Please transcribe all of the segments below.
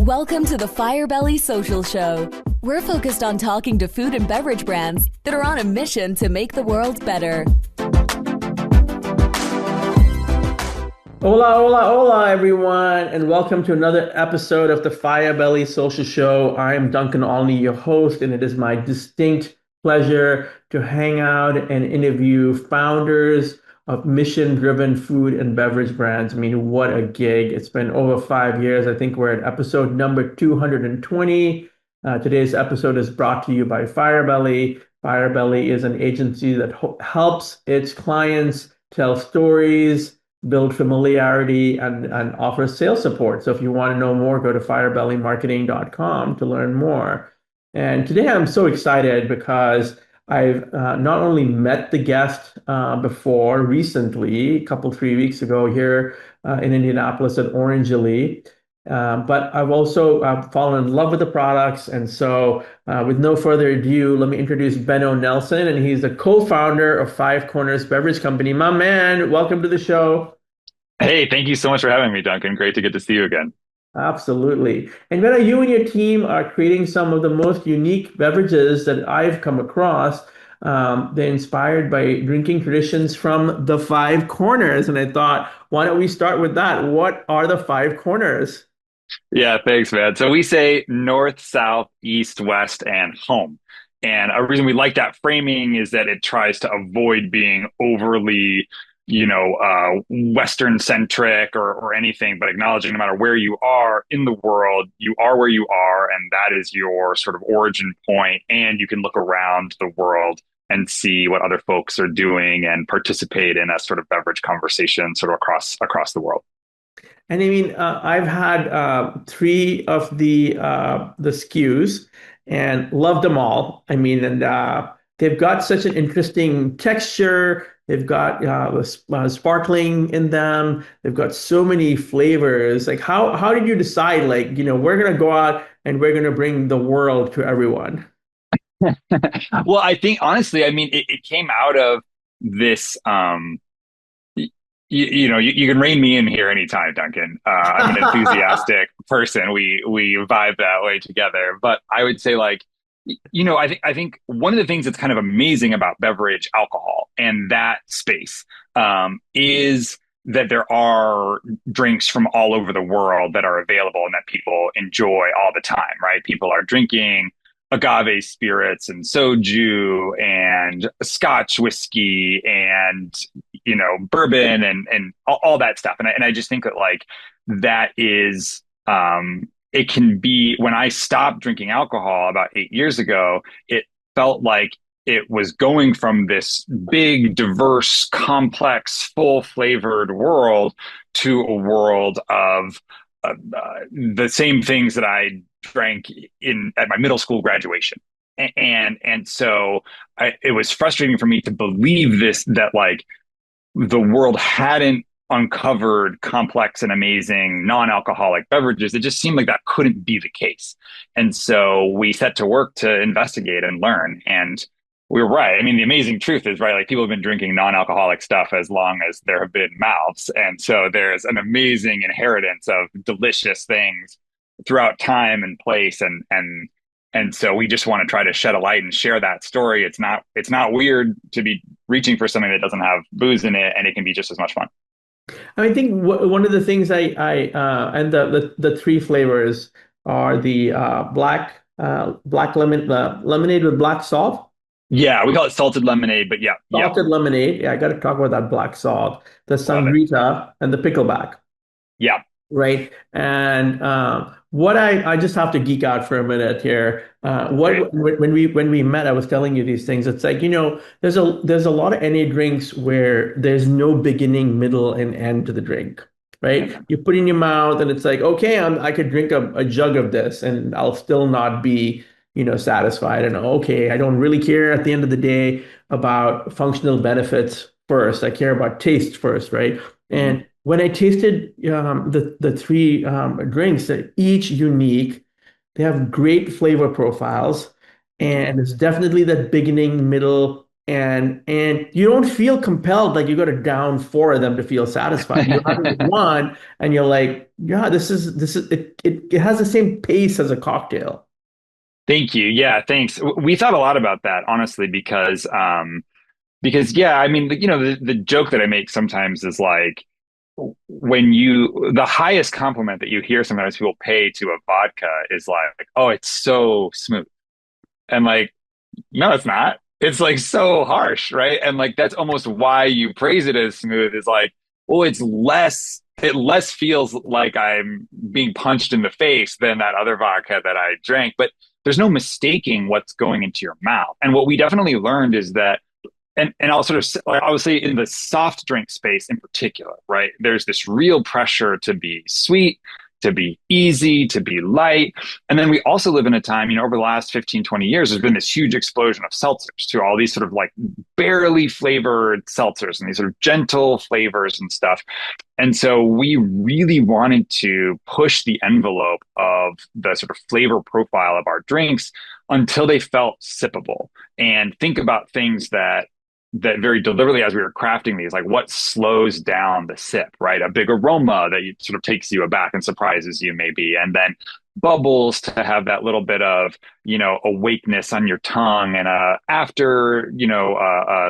Welcome to the Firebelly Social Show. We're focused on talking to food and beverage brands that are on a mission to make the world better. Hola, hola, hola, everyone, and welcome to another episode of the Firebelly Social Show. I am Duncan Olney, your host, and it is my distinct pleasure to hang out and interview founders of mission-driven food and beverage brands. I mean, what a gig. It's been over 5 years. I think we're at episode number 220. Today's episode is brought to you by Firebelly. Firebelly is an agency that helps its clients tell stories, build familiarity, and offer sales support. So if you want to know more, go to firebellymarketing.com to learn more. And today I'm so excited because I've not only met the guest before recently, a couple, 3 weeks ago here in Indianapolis at Orangely, but I've also fallen in love with the products. And so with no further ado, let me introduce Benno Nelson, and he's the co-founder of Five Corners Beverage Company. My man, welcome to the show. Hey, thank you so much for having me, Duncan. Great to get to see you again. Absolutely. And Benno, you and your team are creating some of the most unique beverages that I've come across. They're inspired by drinking traditions from the Five Corners. And I thought, why don't we start with that? What are the Five Corners? Yeah, thanks, man. So we say north, south, east, west, and home. And a reason we like that framing is that it tries to avoid being overly, Western centric or anything, but acknowledging no matter where you are in the world, you are where you are, and that is your sort of origin point. And you can look around the world and see what other folks are doing and participate in a sort of beverage conversation sort of across the world. And I mean, I've had three of the SKUs and loved them all. I mean, and they've got such an interesting texture. They've got sparkling in them. They've got so many flavors. Like, how did you decide? Like, we're gonna go out and we're gonna bring the world to everyone. Well, I think honestly, I mean, it came out of this. You can rein me in here anytime, Duncan. I'm an enthusiastic person. We vibe that way together. But I would say, like, I think one of the things that's kind of amazing about beverage alcohol and that space is that there are drinks from all over the world that are available and that people enjoy all the time, right? People are drinking agave spirits and soju and Scotch whiskey and bourbon and all that stuff. And I just think that like that is it can be, when I stopped drinking alcohol about 8 years ago, it felt like it was going from this big, diverse, complex, full flavored world to a world of the same things that I drank at my middle school graduation. And so it was frustrating for me to believe that like the world hadn't uncovered complex and amazing non-alcoholic beverages. It just seemed like that couldn't be the case. And so we set to work to investigate and learn. And we were right. I mean, the amazing truth is, right, like people have been drinking non-alcoholic stuff as long as there have been mouths. And so there's an amazing inheritance of delicious things throughout time and place. And so we just want to try to shed a light and share that story. It's not weird to be reaching for something that doesn't have booze in it, and it can be just as much fun. I think one of the things I and the three flavors are the black lemonade with black salt. Yeah, we call it salted lemonade, but yeah. Salted lemonade. Yeah, I got to talk about that black salt. The Sangrita and the Pickleback. Yeah. Right. And what I just have to geek out for a minute here. When we met, I was telling you these things. It's like, there's a lot of NA drinks where there's no beginning, middle, and end to the drink. Right. You put it in your mouth and it's like, okay, I could drink a jug of this and I'll still not be, satisfied. And okay, I don't really care at the end of the day about functional benefits first. I care about taste first. Right. And when I tasted the three drinks, they're each unique. They have great flavor profiles, and it's definitely that beginning, middle, and you don't feel compelled like you got to down four of them to feel satisfied. You're having one, and you're like, yeah, this is it has the same pace as a cocktail. Thank you. Yeah, thanks. We thought a lot about that, honestly, because yeah, I mean, the joke that I make sometimes is like the highest compliment that you hear sometimes people pay to a vodka is like, oh, it's so smooth. And like, no, it's not. It's like so harsh, right? And like that's almost why you praise it as smooth is like, well, it less feels like I'm being punched in the face than that other vodka that I drank. But there's no mistaking what's going into your mouth. And what we definitely learned is that and I'll sort of I would say in the soft drink space in particular, right? There's this real pressure to be sweet, to be easy, to be light. And then we also live in a time, over the last 15, 20 years, there's been this huge explosion of seltzers to all these sort of like barely flavored seltzers and these sort of gentle flavors and stuff. And so we really wanted to push the envelope of the sort of flavor profile of our drinks until they felt sippable and think about things that very deliberately as we were crafting these, like what slows down the sip, right? A big aroma that sort of takes you aback and surprises you maybe. And then bubbles to have that little bit of, awakeness on your tongue and after,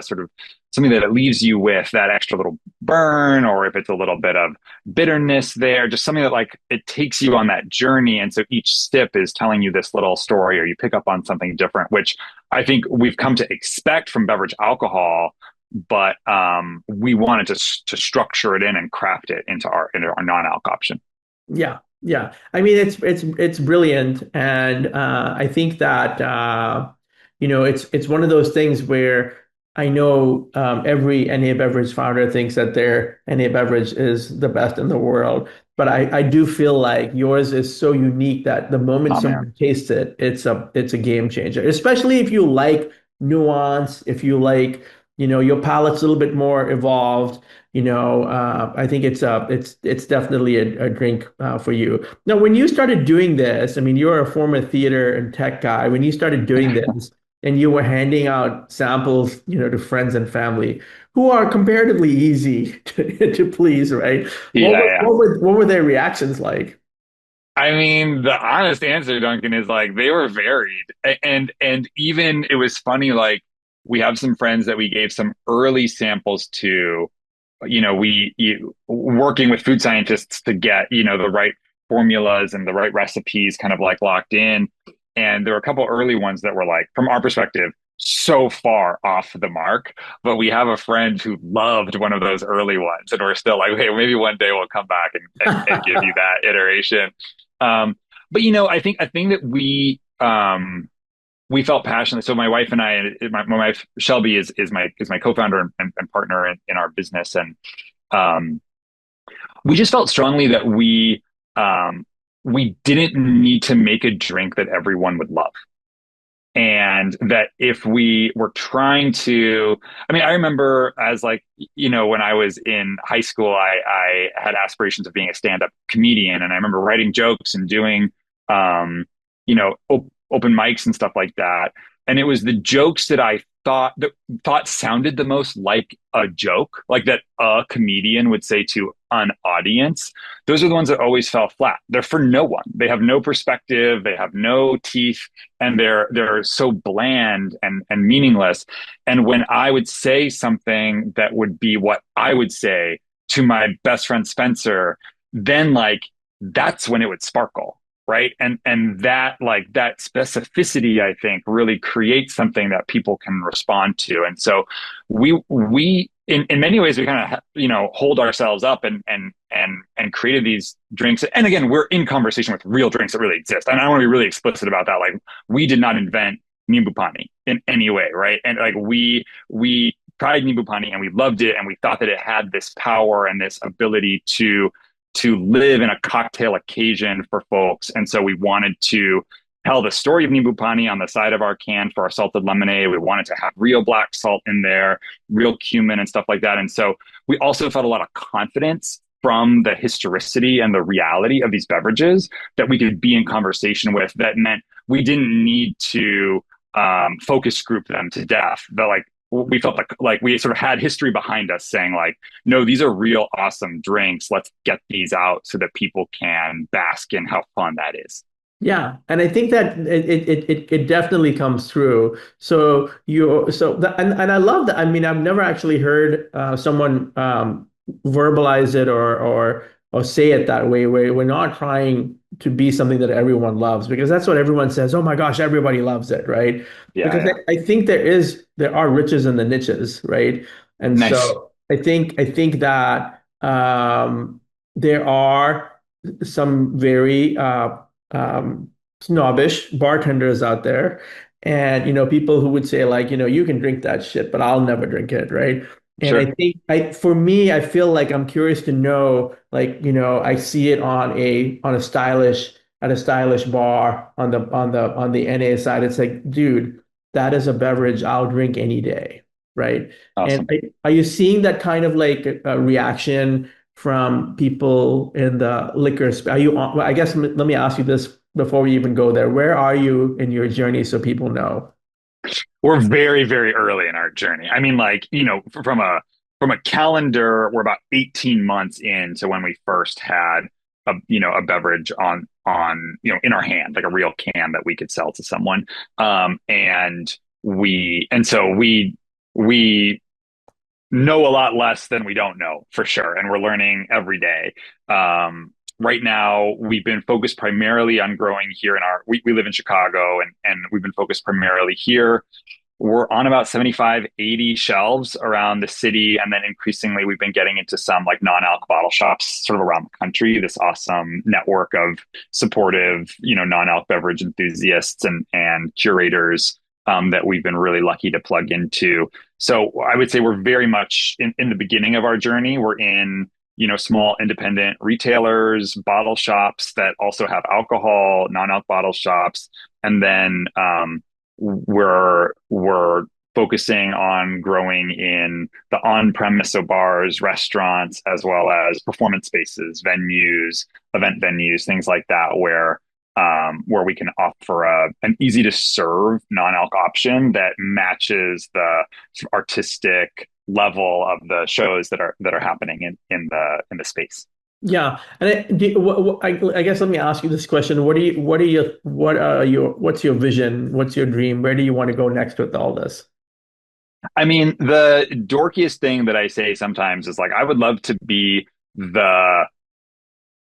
sort of something that it leaves you with that extra little burn, or if it's a little bit of bitterness there, just something that like it takes you on that journey. And so each sip is telling you this little story, or you pick up on something different, which I think we've come to expect from beverage alcohol, but we wanted to structure it in and craft it into our non-alc option. Yeah, yeah. I mean, it's brilliant, and I think that it's one of those things where I know every NA beverage founder thinks that their NA beverage is the best in the world, but I do feel like yours is so unique that the moment Oh man. someone tastes it, it's a game changer. Especially if you like nuance, if you like, your palate's a little bit more evolved. I think it's definitely a drink for you. Now, when you started doing this, I mean, you're a former theater and tech guy. When you started doing this, and you were handing out samples, to friends and family who are comparatively easy to please, right? Yeah, yeah. What were their reactions like? I mean, the honest answer, Duncan, is like they were varied. And even it was funny, like we have some friends that we gave some early samples to, working with food scientists to get, the right formulas and the right recipes kind of like locked in. And there were a couple early ones that were like, from our perspective, so far off the mark. But we have a friend who loved one of those early ones. And we're still like, hey, maybe one day we'll come back and give you that iteration. But I think a thing that we felt passionately. So my wife and I, my wife Shelby is my co-founder and partner in our business, and we just felt strongly that we didn't need to make a drink that everyone would love. And that if we were trying to, I mean, I remember as like, when I was in high school, I had aspirations of being a stand-up comedian. And I remember writing jokes and doing, open mics and stuff like that. And it was the jokes that I thought sounded the most like a joke, like that a comedian would say to an audience. Those are the ones that always fell flat. They're for no one. They have no perspective. They have no teeth, and they're so bland and meaningless. And when I would say something that would be what I would say to my best friend Spencer, then like that's when it would sparkle. Right. And that like that specificity, I think, really creates something that people can respond to. And so we in many ways we kind of hold ourselves up and created these drinks. And again, we're in conversation with real drinks that really exist. And I want to be really explicit about that. Like we did not invent Nimbu Pani in any way, right? And like we tried Nimbu Pani and we loved it, and we thought that it had this power and this ability to live in a cocktail occasion for folks. And so we wanted to tell the story of Nimbu Pani on the side of our can for our salted lemonade. We wanted to have real black salt in there, real cumin and stuff like that. And so we also felt a lot of confidence from the historicity and the reality of these beverages that we could be in conversation with. That meant we didn't need to focus group them to death. But like we felt like we sort of had history behind us saying like, no, these are real awesome drinks. Let's get these out so that people can bask in how fun that is. Yeah, and I think that it definitely comes through. So and I love that. I mean, I've never actually heard someone verbalize it or say it that way, where we're not trying to be something that everyone loves, because that's what everyone says. Oh my gosh, everybody loves it, right? Yeah, Because yeah. I think there are riches in the niches, right? And Nice. so I think that there are some very snobbish bartenders out there, and people who would say like, you can drink that shit, but I'll never drink it, right? And I Sure. think for me, I feel like I'm curious to know, like, I see it at a stylish bar on the NA side. It's like, dude, that is a beverage I'll drink any day, right? And Awesome. are you seeing that kind of like a reaction from people in the liquor space? Are you on, well, I guess let me ask you this before we even go there. Where are you in your journey so people know? We're very, very early in our journey. I mean, like, from a calendar, we're about 18 months into when we first had a beverage in our hand, like a real can that we could sell to someone. And so we know a lot less than we don't know for sure. And we're learning every day. Right now, we've been focused primarily on growing here we live in Chicago, and we've been focused primarily here. We're on about 75, 80 shelves around the city. And then increasingly, we've been getting into some like non-alc bottle shops sort of around the country, this awesome network of supportive, non-alc beverage enthusiasts and curators that we've been really lucky to plug into. So I would say we're very much in the beginning of our journey. We're in, small independent retailers, bottle shops that also have alcohol, non-alc bottle shops. And then we're focusing on growing in the on-premise, so bars, restaurants, as well as performance spaces, venues, event venues, things like that, where we can offer an easy to serve non-alc option that matches the artistic level of the shows that are happening in the space. Yeah, and I guess let me ask you this question: what's your vision? What's your dream? Where do you want to go next with all this? I mean, the dorkiest thing that I say sometimes is like, I would love to be the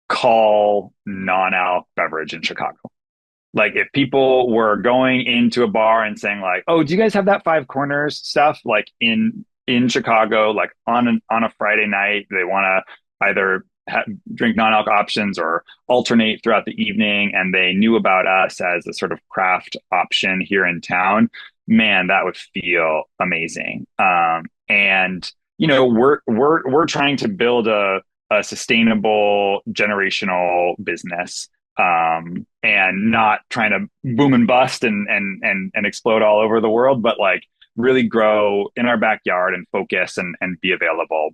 call non-alc beverage in Chicago. Like if people were going into a bar and saying like, "Oh, do you guys have that Five Corners stuff?" Like in Chicago, like on a Friday night, they want to either drink non-alc options or alternate throughout the evening, and they knew about us as a sort of craft option here in town. Man, that would feel amazing. And we're trying to build a sustainable generational business, and not trying to boom and bust and explode all over the world, but like really grow in our backyard and focus and be available.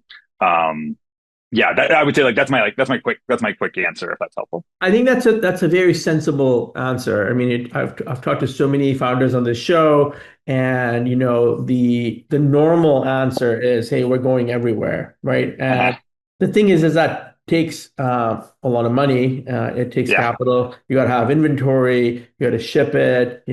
Yeah, I would say like that's my quick answer if that's helpful. I think that's a very sensible answer. I mean, I've talked to so many founders on this show, and the normal answer is, "Hey, we're going everywhere," right? And the thing is that takes a lot of money. It takes Yeah, capital. You got to have inventory. You got to ship it.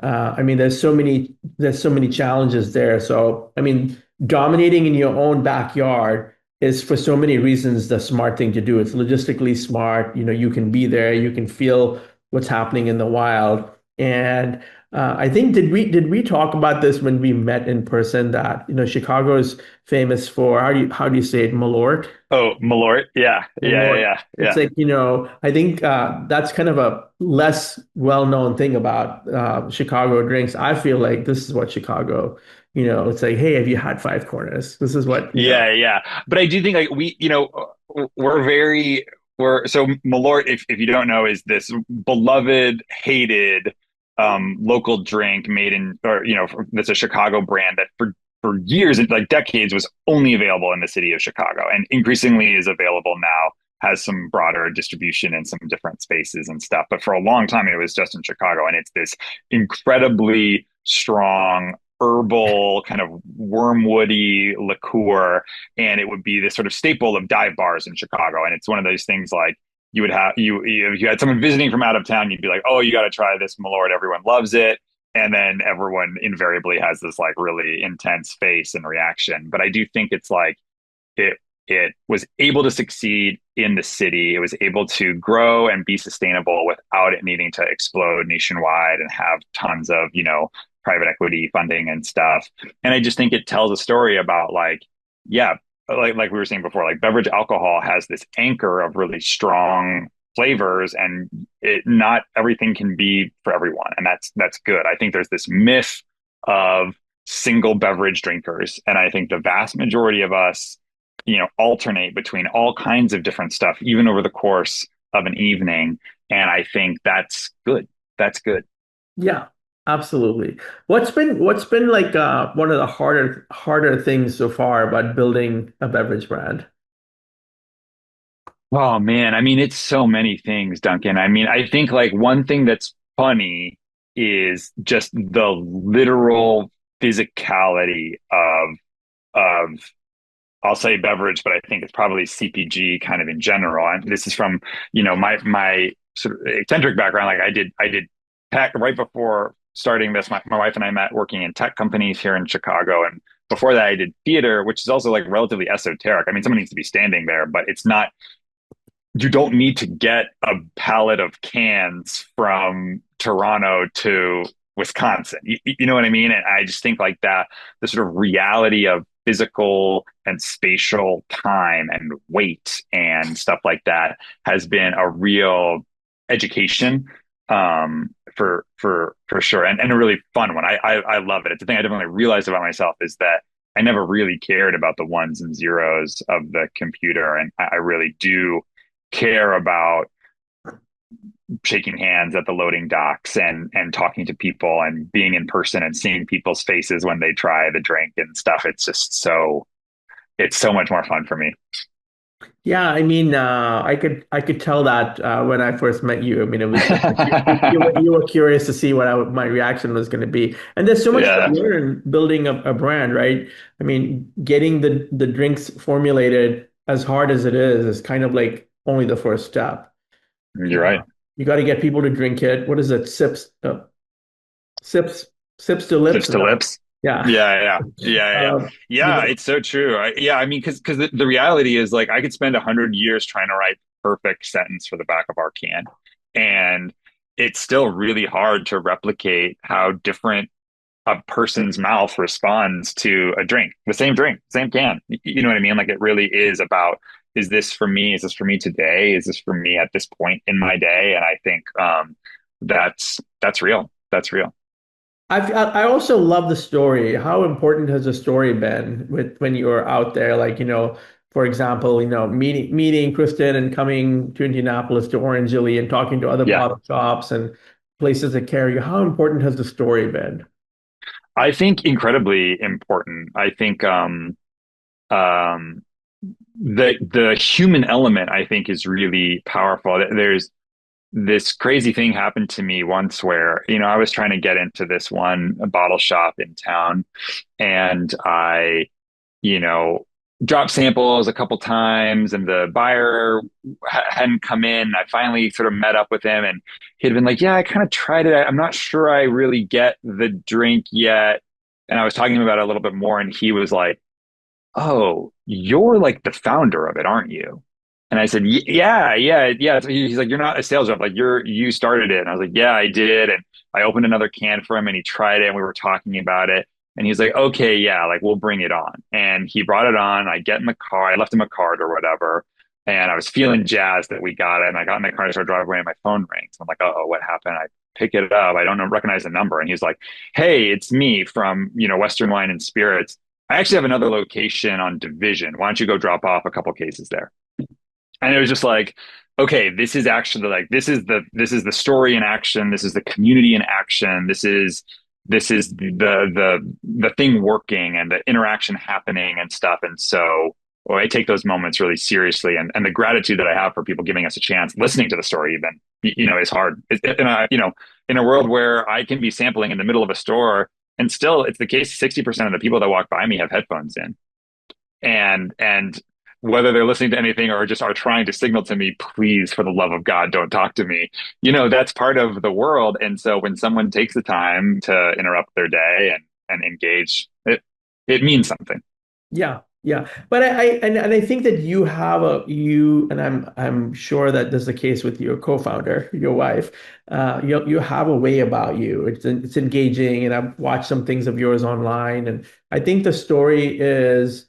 I mean, there's so many challenges there. So, I mean, dominating in your own backyard is for so many reasons the smart thing to do. It's logistically smart. You can be there, you can feel what's happening in the wild. And I think did we talk about this when we met in person, that Chicago is famous for, how do you say it, Malort? oh, Malort. Yeah, yeah, yeah, Malort. yeah, It's yeah. like, I think that's kind of a less well-known thing about Chicago drinks. I feel like this is what Chicago, it's like, hey, have you had Five Corners? This is what. Yeah, yeah. But I do think like we're so Malort, if you don't know, is this beloved, hated local drink made in, or that's a Chicago brand that for years, like decades, was only available in the city of Chicago, and increasingly is available now, has some broader distribution in some different spaces and stuff. But for a long time, it was just in Chicago, and it's this incredibly strong herbal kind of wormwoody liqueur, and it would be this sort of staple of dive bars in Chicago. And it's one of those things like you would have if you had someone visiting from out of town, you'd be like, oh, you got to try this Malort. Everyone loves it. And then everyone invariably has this like really intense face and reaction. But I do think it's like it was able to succeed in the city. It was able to grow and be sustainable without it needing to explode nationwide and have tons of, private equity funding and stuff. And I just think it tells a story about like, yeah, like we were saying before, like beverage alcohol has this anchor of really strong flavors, and not everything can be for everyone. And that's good. I think there's this myth of single beverage drinkers. And I think the vast majority of us, alternate between all kinds of different stuff, even over the course of an evening. And I think that's good. That's good. Yeah, absolutely. What's been like one of the harder things so far about building a beverage brand? Oh man, I mean, it's so many things, Duncan. I mean, I think like one thing that's funny is just the literal physicality of I'll say beverage, but I think it's probably CPG kind of in general. And this is from, my sort of eccentric background. Like I did tech right before starting this. My wife and I met working in tech companies here in Chicago. And before that, I did theater, which is also like relatively esoteric. I mean, someone needs to be standing there, but it's not, you don't need to get a pallet of cans from Toronto to Wisconsin. You know what I mean? And I just think like that, the sort of reality of physical and spatial time and weight and stuff like that has been a real education for sure, and a really fun one. I love it. It's the thing I definitely realized about myself is that I never really cared about the ones and zeros of the computer, and I really do care about shaking hands at the loading docks and talking to people and being in person and seeing people's faces when they try the drink and stuff. It's so much more fun for me. Yeah, I mean, I could tell that when I first met you. I mean, it was just like you were curious to see my reaction was going to be. And there's so much to Yeah, learn building a brand, right? I mean, getting the drinks formulated as hard as it is kind of like only the first step. you're right. You got to get people to drink it. What is it? Sips, sips to lips. Lips to lips. Yeah. Yeah. Um, you Yeah, know, it's so true. I mean, because the reality is like I could spend 100 years trying to write perfect sentence for the back of our can, and it's still really hard to replicate how different a person's mouth responds to a drink, same can. You know what I mean? Like it really is about, is this for me? Is this for me today? Is this for me at this point in my day? And I think that's real. That's real. I also love the story. How important has the story been with when you were out there? Like, for example, meeting Kristen and coming to Indianapolis to Orangely and talking to other Yeah. bottle shops and places that carry you. How important has the story been? I think incredibly important. I think um, the human element, I think, is really powerful. There's this crazy thing happened to me once where, I was trying to get into this one bottle shop in town, and I, you know, dropped samples a couple times, and the buyer hadn't come in. I finally sort of met up with him, and he'd been like, yeah, I kind of tried it. I'm not sure I really get the drink yet. And I was talking to him about it a little bit more, and he was like, oh, you're like the founder of it, aren't you? And I said, yeah. So he's like, you're not a sales rep. Like you started it. And I was like, yeah, I did. And I opened another can for him, and he tried it, and we were talking about it. And he's like, okay, yeah, like we'll bring it on. And he brought it on. I get in the car. I left him a card or whatever. And I was feeling jazzed that we got it. And I got in the car and started driving away, and my phone rings. I'm like, oh, what happened? I pick it up. I don't know, recognize the number. And he's like, hey, it's me from, Western Wine and Spirits. I actually have another location on Division. Why don't you go drop off a couple cases there? And it was just like, okay, this is actually like, this is the story in action. This is the community in action. This is the thing working and the interaction happening and stuff. And so, well, I take those moments really seriously, and the gratitude that I have for people giving us a chance, listening to the story even, is hard. In a world where I can be sampling in the middle of a store And still, it's the case 60% of the people that walk by me have headphones in. And whether they're listening to anything or just are trying to signal to me, please, for the love of God, don't talk to me. That's part of the world. And so when someone takes the time to interrupt their day and engage, it means something. Yeah, yeah. But I think that and I'm sure that this is the case with your co-founder, your wife. You have a way about you. It's engaging, and I've watched some things of yours online, and I think the story is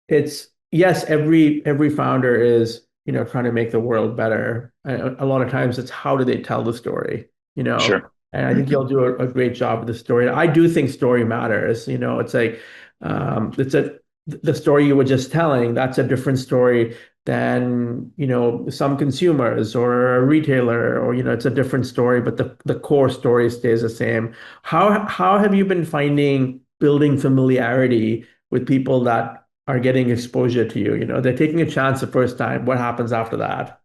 it's yes, every founder is, trying to make the world better. A lot of times it's how do they tell the story, you know? Sure. And I think you'll do a great job with the story. I do think story matters. It's like it's the story you were just telling, that's a different story than, some consumers or a retailer, or, it's a different story, but the core story stays the same. How have you been finding building familiarity with people that are getting exposure to you? They're taking a chance the first time. What happens after that?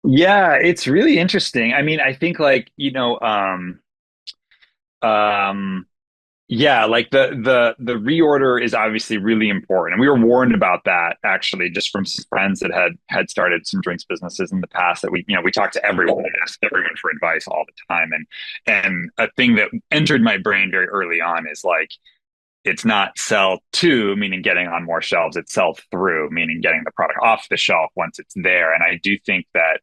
Yeah, it's really interesting. I mean, I think like, um, yeah, like the reorder is obviously really important. And we were warned about that actually just from some friends that had started some drinks businesses in the past that we talked to everyone and asked everyone for advice all the time. And a thing that entered my brain very early on is like it's not sell to, meaning getting on more shelves. It's sell through, meaning getting the product off the shelf once it's there. And I do think that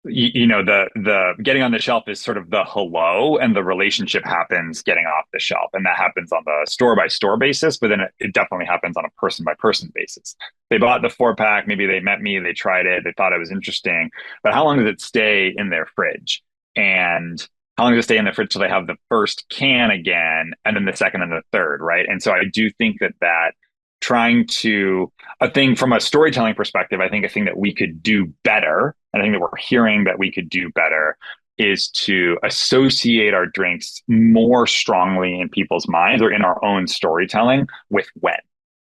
the getting on the shelf is sort of the hello, and the relationship happens getting off the shelf, and that happens on the store by store basis, but then it definitely happens on a person by person basis. They bought the 4-pack, maybe they met me, they tried it, they thought it was interesting, but how long does it stay in their fridge? And how long does it stay in the fridge till they have the first can again, and then the second and the third, right? And so I do think that trying to a thing from a storytelling perspective, I think a thing that we could do better, and I think that we're hearing that we could do better, is to associate our drinks more strongly in people's minds or in our own storytelling with when.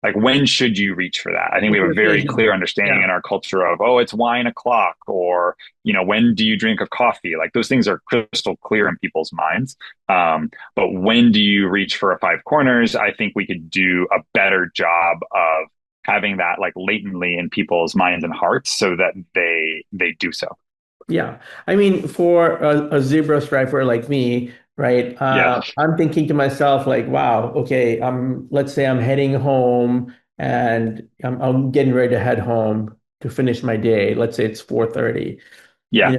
Like, when should you reach for that? I think we have a very Occasion. clear understanding Yeah. in our culture of, oh, it's wine o'clock, or, when do you drink a coffee? Like, those things are crystal clear in people's minds. But when do you reach for a five corners? I think we could do a better job of having that like latently in people's minds and hearts so that they do so. Yeah. I mean, for a zebra striper like me, right? Yeah. I'm thinking to myself, like, wow, okay, let's say I'm heading home and I'm getting ready to head home to finish my day. Let's say it's 4:30. Yeah.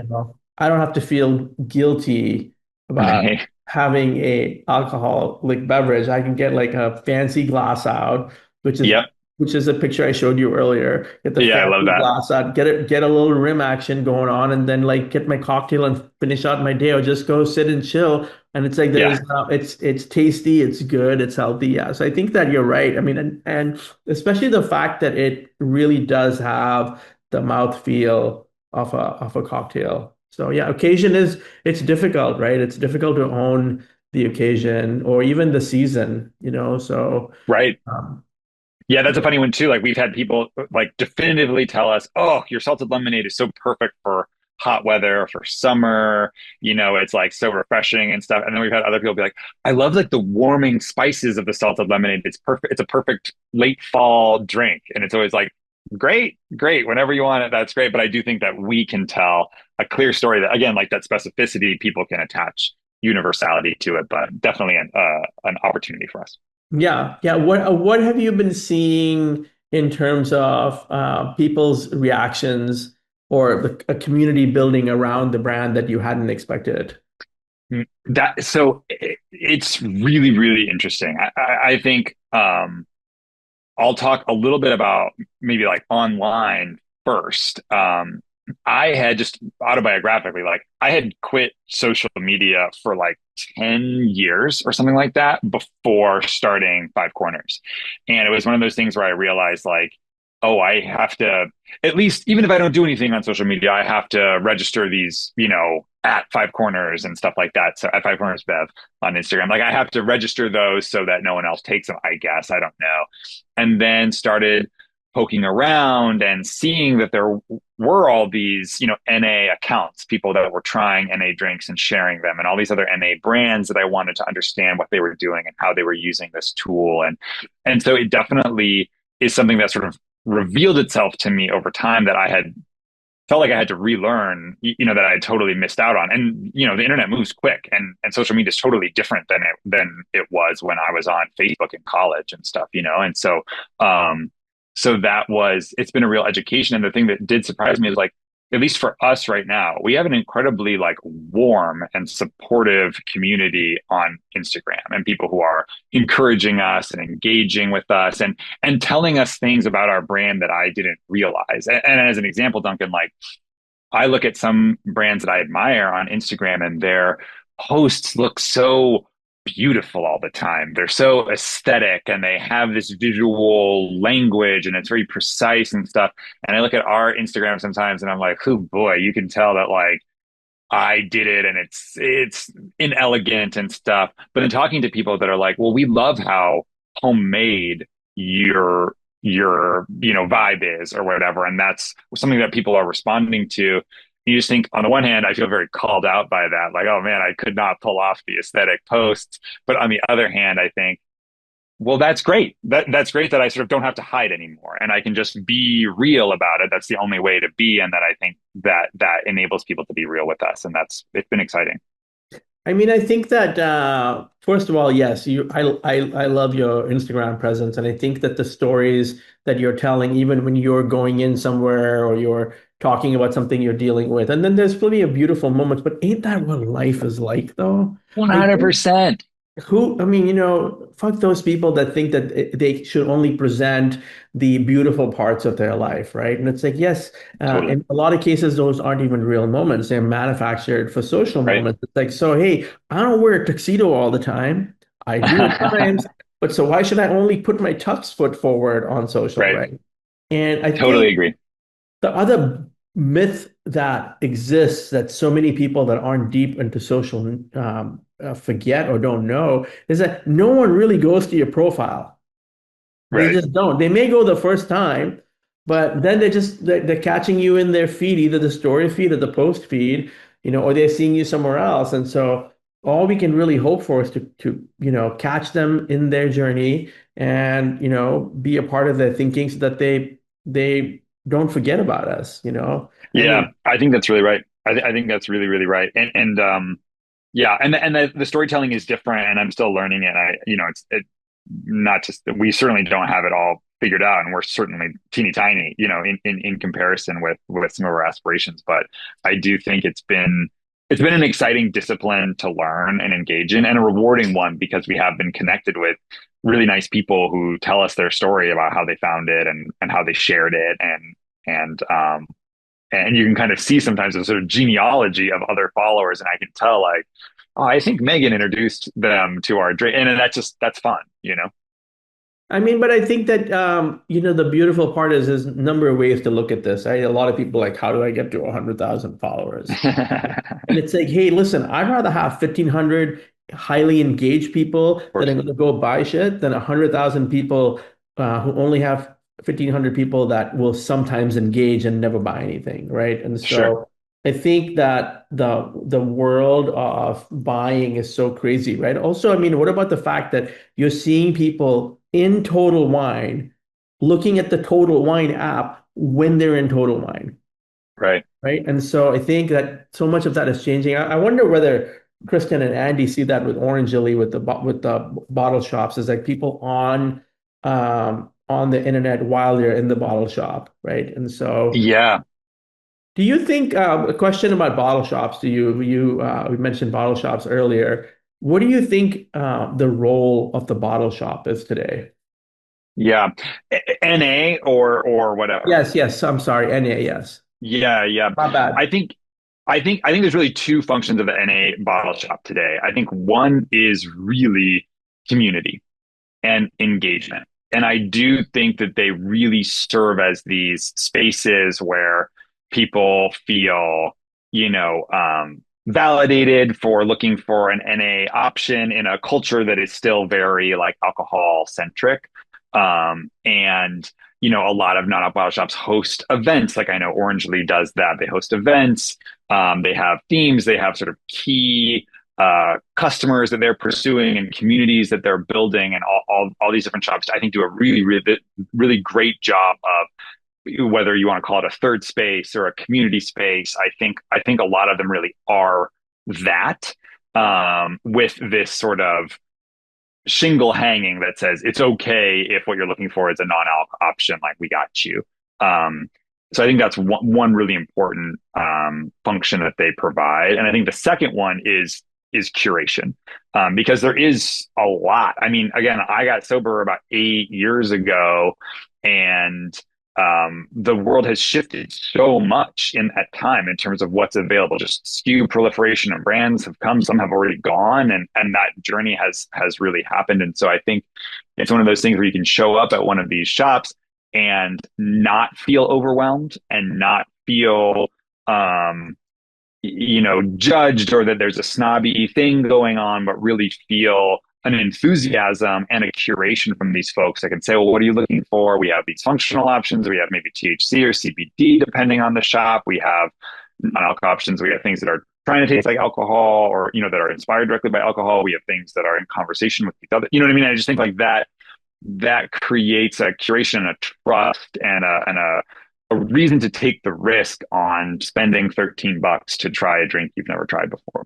I don't have to feel guilty about Right. having a alcoholic beverage. I can get like a fancy glass out, which is Yep. which is a picture I showed you earlier. Get the Yeah, I love fancy that. glass out, get a little rim action going on, and then like get my cocktail and finish out my day, or just go sit and chill. And it's like Yeah. it's tasty, it's good, it's healthy. Yeah. So I think that you're right. I mean, and especially the fact that it really does have the mouthfeel of a cocktail. So yeah, occasion is it's difficult, right? It's difficult to own the occasion or even the season. So Right. um, Yeah, that's a funny one too. Like, we've had people like definitively tell us, "Oh, your salted lemonade is so perfect for hot weather, for summer. It's like so refreshing and stuff." And then we've had other people be like, "I love like the warming spices of the salted lemonade. It's perfect. It's a perfect late fall drink." And it's always like, "Great, great. Whenever you want it, that's great." But I do think that we can tell a clear story that, again, like that specificity, people can attach universality to it, but definitely an opportunity for us. yeah, yeah. What have you been seeing in terms of people's reactions or a community building around the brand that you hadn't expected? It's really, really interesting. I think I'll talk a little bit about maybe like online first. I had just autobiographically, like I had quit social media for like 10 years or something like that before starting Five Corners. And it was one of those things where I realized like, oh, I have to, at least, even if I don't do anything on social media, I have to register these, at Five Corners and stuff like that. So at Five Corners Bev on Instagram, like I have to register those so that no one else takes them, I guess. I don't know. And then started poking around and seeing that there were all these, NA accounts, people that were trying NA drinks and sharing them, and all these other NA brands that I wanted to understand what they were doing and how they were using this tool. And so it definitely is something that sort of revealed itself to me over time that I had felt like I had to relearn, that I had totally missed out on. And, the internet moves quick, and social media is totally different than it was when I was on Facebook in college and stuff, And so it's been a real education. And the thing that did surprise me is, like, at least for us right now, we have an incredibly, like, warm and supportive community on Instagram, and people who are encouraging us and engaging with us and telling us things about our brand that I didn't realize. And as an example, Duncan, like, I look at some brands that I admire on Instagram, and their posts look so beautiful all the time. They're so aesthetic, and they have this visual language, and it's very precise and stuff. And I look at our Instagram sometimes, and I'm like, oh boy, you can tell that, like, I did it, and it's inelegant and stuff. But then talking to people that are like, well, we love how homemade your vibe is, or whatever, and that's something that people are responding to. You just think, on the one hand, I feel very called out by that, like, oh man, I could not pull off the aesthetic posts. But on the other hand, I think, well, that's great. That's great that I sort of don't have to hide anymore, and I can just be real about it. That's the only way to be, and that I think that enables people to be real with us, and it's been exciting. I mean, I think that first of all, yes, I love your Instagram presence, and I think that the stories that you're telling, even when you're going in somewhere or you're talking about something you're dealing with, and then there's plenty of beautiful moments. But ain't that what life is like, though? I think 100%. I mean, fuck those people that think that they should only present the beautiful parts of their life, right? And it's like, yes, Totally. in a lot of cases, those aren't even real moments. They're manufactured for social Right. moments. It's like, so, hey, I don't wear a tuxedo all the time. I do at times, but so why should I only put my tux foot forward on social, Right. right? And I Totally think agree. the other myth that exists that so many people that aren't deep into social forget or don't know is that no one really goes to your profile. They Right. just don't. They may go the first time, but then they're catching you in their feed, either the story feed or the post feed, or they're seeing you somewhere else. And so all we can really hope for is to catch them in their journey and, be a part of their thinking so that they don't forget about us. I Yeah, mean, I think that's really right. I think that's really, really right. And yeah, and the storytelling is different, and I'm still learning it. It's not just that we certainly don't have it all figured out, and we're certainly teeny tiny, in comparison with some of our aspirations. But I do think it's been an exciting discipline to learn and engage in, and a rewarding one, because we have been connected with really nice people who tell us their story about how they found it, and how they shared it, and you can kind of see sometimes a sort of genealogy of other followers, and I can tell, like, oh, I think Megan introduced them to our drink, and that's fun. I mean, but I think that the beautiful part is there's a number of ways to look at this. A lot of people like, how do I get to 100,000 followers? And it's like, hey, listen, I'd rather have 1,500 highly engaged people Of that are course. going to go buy shit than 100,000 people who only have 1,500 people that will sometimes engage and never buy anything, right? And Sure. so I think that the world of buying is so crazy, right? Also, I mean, what about the fact that you're seeing people in Total Wine looking at the Total Wine app when they're in Total Wine? Right. Right. And so I think that so much of that is changing. I wonder whether Kristen and Andy see that with Orangely with the bottle shops, is like people on the internet while they're in the bottle shop, right? And so Yeah. do you think a question about bottle shops? We mentioned bottle shops earlier. What do you think the role of the bottle shop is today? Yeah. NA or whatever. Yes, yes. I'm sorry. NA, yes. Yeah, yeah. My I bad. think I think there's really two functions of the NA bottle shop today. I think one is really community and engagement. And I do think that they really serve as these spaces where people feel, validated for looking for an NA option in a culture that is still very, like, alcohol centric. And a lot of non-alcohol shops host events. Like I know Orangely does that. They host events. They have themes. They have sort of key customers that they're pursuing and communities that they're building, and all these different shops I think do a really great job of, whether you want to call it a third space or a community space. I think a lot of them really are that, with this sort of shingle hanging that says it's okay if what you're looking for is a non-alc option, like we got you. So I think that's one really important function that they provide. And I think the second one is curation, because there is a lot. I mean, again, I got sober about 8 years ago, and the world has shifted so much in that time in terms of what's available. Just SKU proliferation and brands have come, some have already gone, and that journey has really happened. And so I think it's one of those things where you can show up at one of these shops and not feel overwhelmed and not feel judged, or that there's a snobby thing going on, but really feel an enthusiasm and a curation from these folks that can say, well, what are you looking for? We have these functional options. We have maybe THC or CBD, depending on the shop. We have non-alcohol options. We have things that are trying to taste like alcohol, or, that are inspired directly by alcohol. We have things that are in conversation with each other. You know what I mean? I just think like that creates a curation and a trust and a reason to take the risk on spending $13 to try a drink you've never tried before.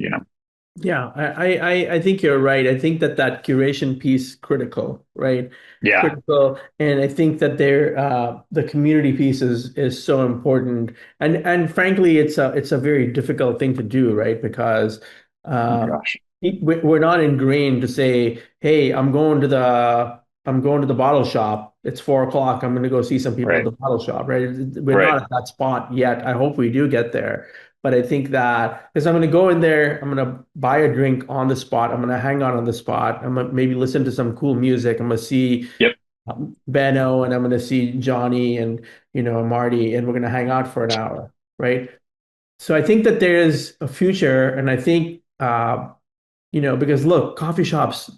Yeah, I think you're right. I think that curation piece critical, right? Yeah. Critical, and I think that the community piece is so important. And frankly, it's a very difficult thing to do, right? Because Oh my gosh. we're not ingrained to say, "Hey, I'm going to the bottle shop. It's 4 o'clock. I'm going to go see some people at Right. the bottle shop," right? We're Right. not at that spot yet. I hope we do get there. But I think that because I'm going to go in there, I'm going to buy a drink on the spot. I'm going to hang out on the spot. I'm going to maybe listen to some cool music. I'm going to see Yep. Benno, and I'm going to see Johnny and Marty, and we're going to hang out for an hour, right? So I think that there is a future, and I think because look, coffee shops,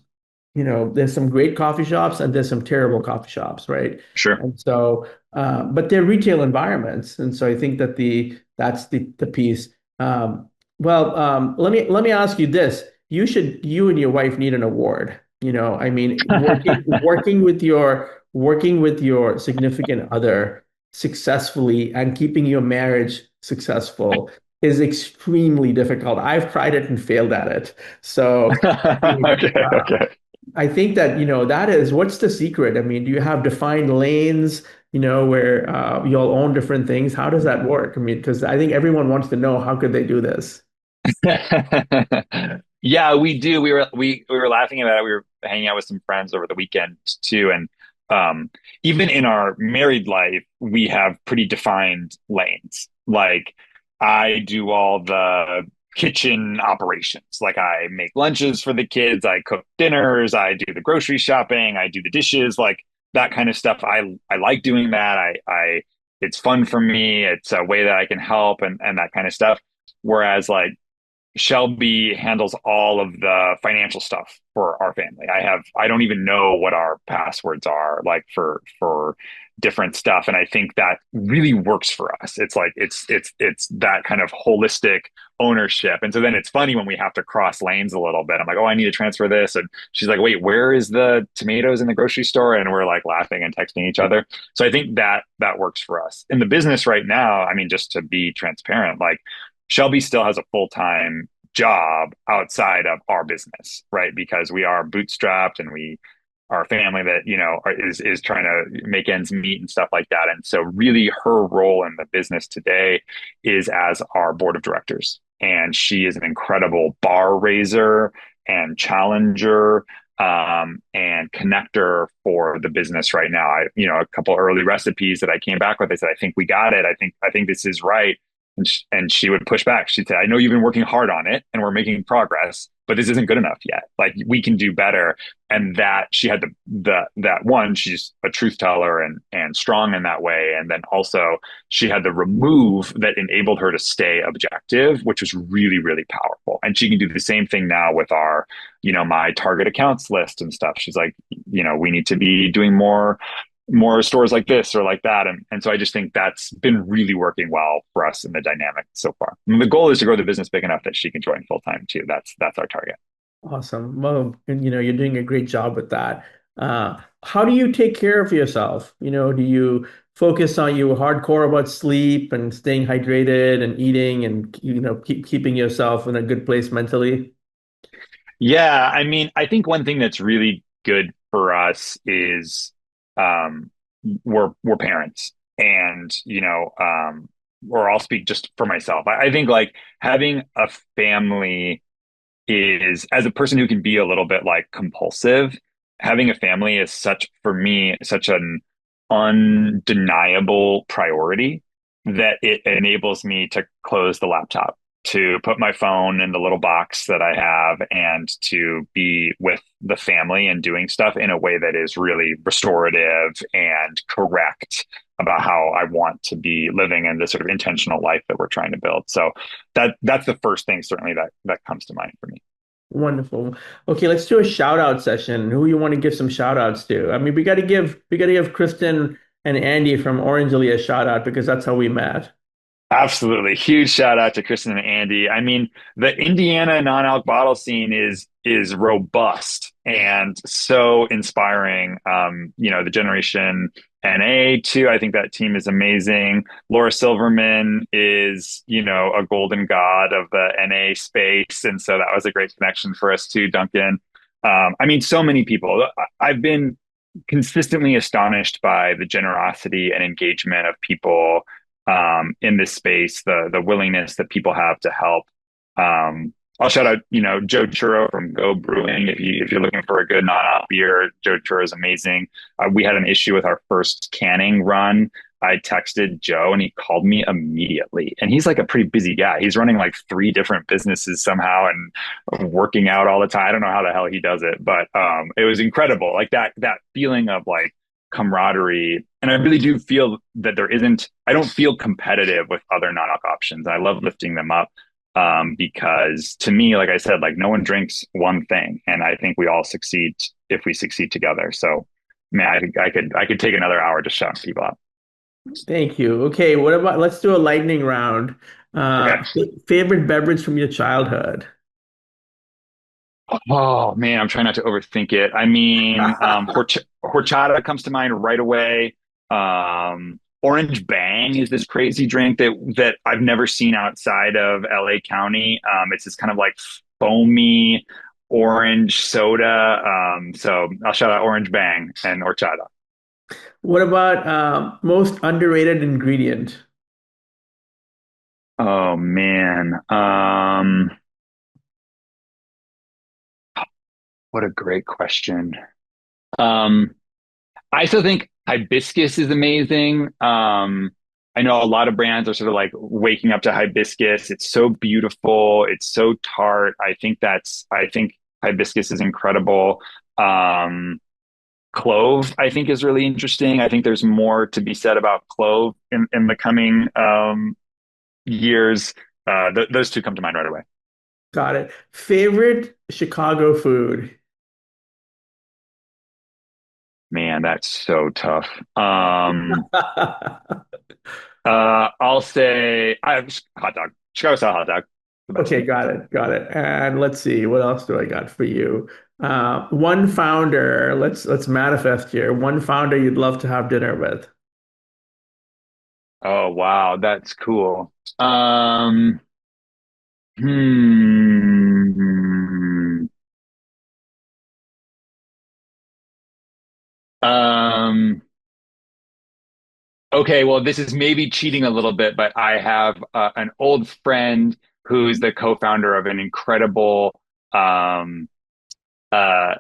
there's some great coffee shops and there's some terrible coffee shops, right? Sure. And so, but they're retail environments, and so I think that that's the piece. Let me ask you this: you and your wife need an award. I mean, working with your significant other successfully and keeping your marriage successful is extremely difficult. I've tried it and failed at it. So. Okay. Okay. I think that, that is what's the secret? I mean, do you have defined lanes, where you'll own different things? How does that work? I mean, because I think everyone wants to know how could they do this? Yeah, we do. We were laughing about it. We were hanging out with some friends over the weekend too, and even in our married life, we have pretty defined lanes. Like I do all the kitchen operations. Like I make lunches for the kids, I cook dinners, I do the grocery shopping, I do the dishes, like that kind of stuff. I like doing that. I it's fun for me. It's a way that I can help and that kind of stuff. Whereas like Shelby handles all of the financial stuff for our family. I don't even know what our passwords are like for different stuff. And I think that really works for us. It's like it's that kind of holistic ownership. And so then it's funny when we have to cross lanes a little bit. I'm like, oh, I need to transfer this. And she's like, wait, where is the tomatoes in the grocery store? And we're like laughing and texting each other. So I think that works for us. In the business right now, I mean, just to be transparent, like Shelby still has a full-time job outside of our business, right? Because we are bootstrapped and we are a family that, is trying to make ends meet and stuff like that. And so really her role in the business today is as our board of directors. And she is an incredible bar raiser and challenger, and connector for the business right now. A couple early recipes that I came back with, I said, I think we got it. I think this is right. And she would push back. She'd say, I know you've been working hard on it and we're making progress, but this isn't good enough yet. Like we can do better. And that she had that one, she's a truth teller and strong in that way. And then also she had the remove that enabled her to stay objective, which was really, really powerful. And she can do the same thing now with our, my target accounts list and stuff. She's like, we need to be doing more more stores like this or like that. And so I just think that's been really working well for us in the dynamic so far. And the goal is to grow the business big enough that she can join full time too. That's our target. Awesome. Well, and, you're doing a great job with that. How do you take care of yourself? Do you focus on you hardcore about sleep and staying hydrated and eating and keeping yourself in a good place mentally? Yeah, I mean, I think one thing that's really good for us is um, we're parents, and or I'll speak just for myself. I think like having a family is, as a person who can be a little bit like compulsive, having a family is such, for me, such an undeniable priority that it enables me to close the laptop, to put my phone in the little box that I have, and to be with the family and doing stuff in a way that is really restorative and correct about how I want to be living in this sort of intentional life that we're trying to build. So that's the first thing certainly that comes to mind for me. Wonderful. Okay, let's do a shout out session. Who you want to give some shout outs to? I mean, we got to give Kristen and Andy from Orangely a shout out because that's how we met. Absolutely. Huge shout out to Kristen and Andy. I mean, the Indiana non-alc bottle scene is robust and so inspiring. The Generation NA too. I think that team is amazing. Laura Silverman is, a golden god of the NA space. And so that was a great connection for us too, Duncan. I mean, so many people. I've been consistently astonished by the generosity and engagement of people in this space, the willingness that people have to help. I'll shout out, Joe Churro from Go Brewing. If you're looking for a good non-op beer, Joe Churro is amazing. We had an issue with our first canning run. I texted Joe and he called me immediately. And he's like a pretty busy guy. He's running like 3 different businesses somehow and working out all the time. I don't know how the hell he does it, but it was incredible. Like that feeling of like camaraderie. And I really do feel that I don't feel competitive with other non-alc options. I love lifting them up because to me, like I said, like no one drinks one thing. And I think we all succeed if we succeed together. So man, I could take another hour to shout people out. Thank you. Okay, let's do a lightning round. Okay. Favorite beverage from your childhood? Oh man, I'm trying not to overthink it. I mean, horchata comes to mind right away. Orange Bang is this crazy drink that I've never seen outside of LA County. It's this kind of like foamy orange soda. So I'll shout out Orange Bang and horchata. What about most underrated ingredient? Oh man. What a great question. Um, I still think hibiscus is amazing. I know a lot of brands are sort of like waking up to hibiscus. It's so beautiful. It's so tart. I think hibiscus is incredible. Clove, I think, is really interesting. I think there's more to be said about clove in the coming years. Those two come to mind right away. Got it. Favorite Chicago food? Man, that's so tough. I'll say I have hot dog, Chicago style hot dog. The best. Okay, got it, got it. And let's see, what else do I got for you? One founder, let's manifest here. One founder you'd love to have dinner with. Oh wow, that's cool. Hmm. Um. Okay, well, this is maybe cheating a little bit, but I have an old friend who's the co-founder of an incredible um, uh,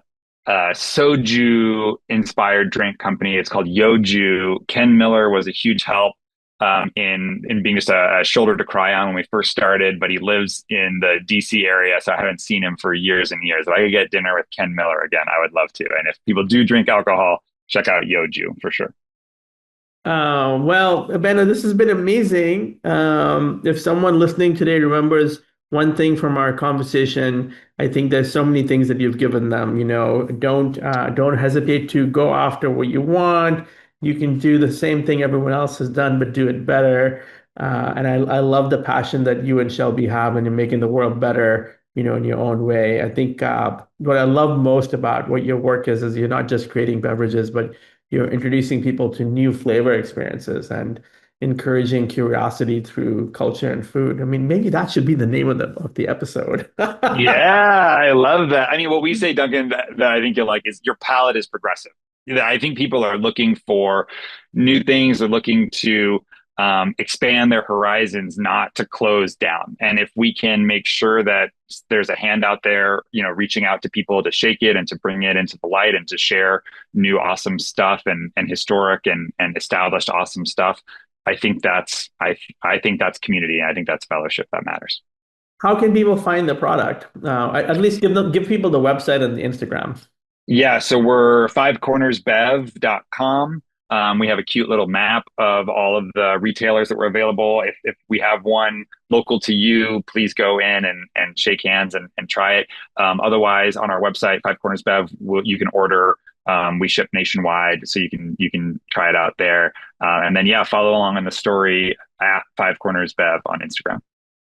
soju inspired drink company. It's called Yoju. Ken Miller was a huge help in being just a shoulder to cry on when we first started, but he lives in the DC area, so I haven't seen him for years and years. If I could get dinner with Ken Miller again, I would love to. And if people do drink alcohol, check out Yoju for sure. Well, Benno, this has been amazing. If someone listening today remembers one thing from our conversation, I think there's so many things that you've given them. Don't hesitate to go after what you want. You can do the same thing everyone else has done, but do it better. And I love the passion that you and Shelby have, and you're making the world better, in your own way. I think what I love most about what your work is you're not just creating beverages, but you're introducing people to new flavor experiences and encouraging curiosity through culture and food. I mean, maybe that should be the name of the episode. Yeah, I love that. I mean, what we say, Duncan, that I think you'll like is your palate is progressive. I think people are looking for new things. They're looking to expand their horizons, not to close down. And if we can make sure that there's a hand out there, reaching out to people to shake it and to bring it into the light and to share new awesome stuff and historic and established awesome stuff, I think I think that's community, and I think that's fellowship that matters. How can people find the product? At least give people the website and the Instagram. Yeah, so we're fivecornersbev.com. We have a cute little map of all of the retailers that were available. If we have one local to you, please go in and shake hands and try it. Otherwise, on our website, Five Corners Bev, you can order. We ship nationwide, so you can try it out there. And then, yeah, follow along on the story at Five Corners Bev on Instagram.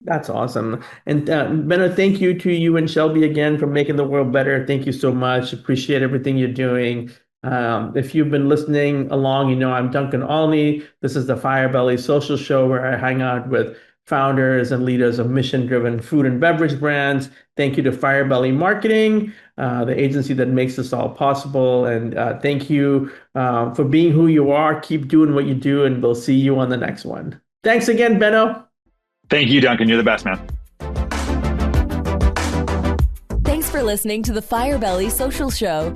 That's awesome. And Benno, thank you to you and Shelby again for making the world better. Thank you so much. Appreciate everything you're doing. If you've been listening along, I'm Duncan Alney. This is the Firebelly social show where I hang out with founders and leaders of mission-driven food and beverage brands. Thank you to Firebelly Marketing, the agency that makes this all possible. And thank you for being who you are. Keep doing what you do, and we'll see you on the next one. Thanks again, Benno. Thank you, Duncan. You're the best, man. Thanks for listening to the Firebelly Social Show.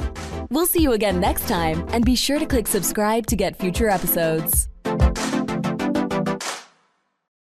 We'll see you again next time, and be sure to click subscribe to get future episodes.